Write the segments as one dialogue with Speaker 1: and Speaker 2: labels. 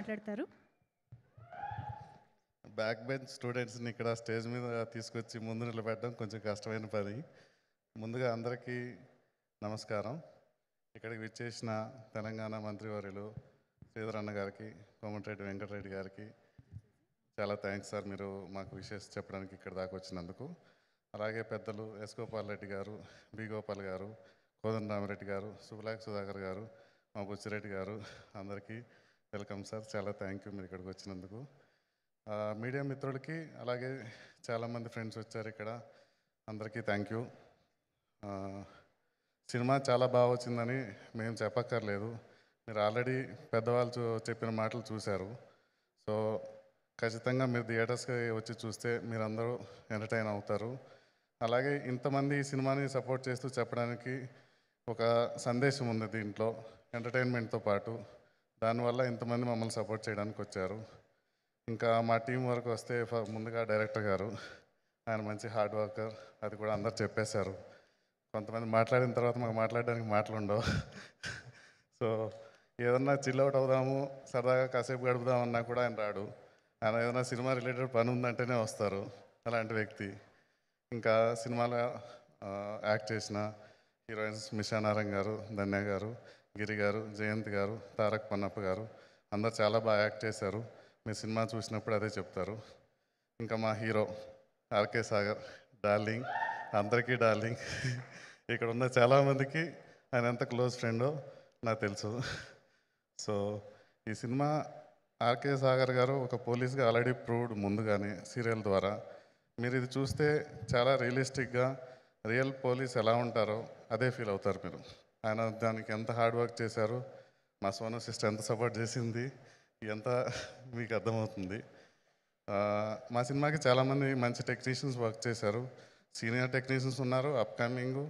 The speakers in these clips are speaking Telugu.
Speaker 1: మాట్లాడతారు.
Speaker 2: బ్యాక్ బెంచ్ స్టూడెంట్స్ని ఇక్కడ స్టేజ్ మీద తీసుకొచ్చి ముందు నిలబెట్టడం కొంచెం కష్టమైన పని. ముందుగా అందరికీ నమస్కారం. ఇక్కడికి విచ్చేసిన తెలంగాణ మంత్రివర్యులు శ్రీధర్ అన్న గారికి, కోమటిరెడ్డి వెంకటరెడ్డి గారికి చాలా థ్యాంక్స్ సార్, మీరు మాకు విషెస్ చెప్పడానికి ఇక్కడ దాకా వచ్చినందుకు. అలాగే పెద్దలు ఎస్ గోపాల్ రెడ్డి గారు, బి గోపాల్ గారు, కోదండరామరెడ్డి గారు, సుబలాక్ సుధాకర్ గారు, మా బుచ్చిరెడ్డి గారు, అందరికీ వెల్కమ్ సార్. చాలా థ్యాంక్ యూ మీరు ఇక్కడికి వచ్చినందుకు. మీడియా మిత్రులకి అలాగే చాలామంది ఫ్రెండ్స్ వచ్చారు ఇక్కడ, అందరికీ థ్యాంక్ యూ. సినిమా చాలా బాగా వచ్చిందని మేము చెప్పక్కర్లేదు, మీరు ఆల్రెడీ పెద్దవాళ్ళు చెప్పిన మాటలు చూశారు. సో ఖచ్చితంగా మీరు థియేటర్స్కి వచ్చి చూస్తే మీరందరూ ఎంటర్టైన్ అవుతారు. అలాగే ఇంతమంది ఈ సినిమాని సపోర్ట్ చేస్తూ చెప్పడానికి ఒక సందేశం ఉంది దీంట్లో, ఎంటర్టైన్మెంట్తో పాటు. దానివల్ల ఇంతమంది మమ్మల్ని సపోర్ట్ చేయడానికి వచ్చారు. ఇంకా మా టీం వరకు వస్తే ముందుగా డైరెక్టర్ గారు, ఆయన మంచి హార్డ్ వర్కర్, అది కూడా అందరు చెప్పేశారు. కొంతమంది మాట్లాడిన తర్వాత మాకు మాట్లాడడానికి మాటలు ఉండవు. సో ఏదన్నా చిల్అవుట్ అవుదాము, సరదాగా కాసేపు గడుపుదామన్నా కూడా ఆయన రాడు. ఆయన ఏదైనా సినిమా రిలేటెడ్ పని ఉందంటేనే వస్తారు, అలాంటి వ్యక్తి. ఇంకా సినిమాలో యాక్ట్ చేసిన హీరోయిన్స్ మిషా నారాయణ గారు, ధన్య గారు, గిరి గారు, జయంత్ గారు, తారక్ పన్నప్ప గారు, అందరు చాలా బాగా యాక్ట్ చేశారు. మీరు సినిమా చూసినప్పుడు అదే చెప్తారు. ఇంకా మా హీరో ఆర్కే సాగర్, డార్లింగ్, అందరికీ డార్లింగ్. ఇక్కడ ఉన్న చాలామందికి ఆయన ఎంత క్లోజ్ ఫ్రెండో నాకు తెలుసు. సో ఈ సినిమా ఆర్కే సాగర్ గారు ఒక పోలీస్గా ఆల్రెడీ ప్రూవ్డ్ ముందుగానే సీరియల్ ద్వారా. మీరు ఇది చూస్తే చాలా రియలిస్టిక్గా రియల్ పోలీస్ ఎలా ఉంటారో అదే ఫీల్ అవుతారు మీరు. ఆయన దానికి ఎంత హార్డ్ వర్క్ చేశారు, మా సోను సిస్టర్ ఎంత సపోర్ట్ చేసింది, ఎంత మీకు అర్థమవుతుంది. మా సినిమాకి చాలామంది మంచి టెక్నీషియన్స్ వర్క్ చేశారు. సీనియర్ టెక్నీషియన్స్ ఉన్నారు, అప్కమింగ్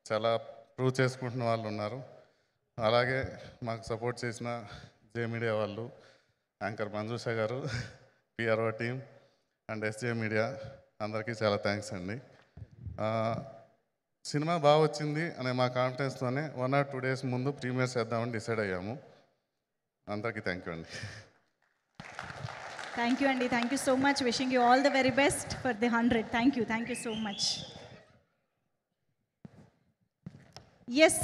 Speaker 2: చాలా ప్రూవ్ చేసుకుంటున్న వాళ్ళు ఉన్నారు. అలాగే మాకు సపోర్ట్ చేసిన జే మీడియా వాళ్ళు, యాంకర్ మంజుషా గారు, PRO team and SJ media, అందరికీ చాలా థ్యాంక్స్ అండి. సినిమా బాగా వచ్చింది అనే మా కాన్ఫిడెన్స్తోనే 1 or 2 days ముందు ప్రీమియర్ చేద్దామని డిసైడ్ అయ్యాము. అందరికీ థ్యాంక్ యూ అండి.
Speaker 1: థ్యాంక్ యూ అండి, thank you so much. Wishing you all the very best for the 100. Thank you so much. Yes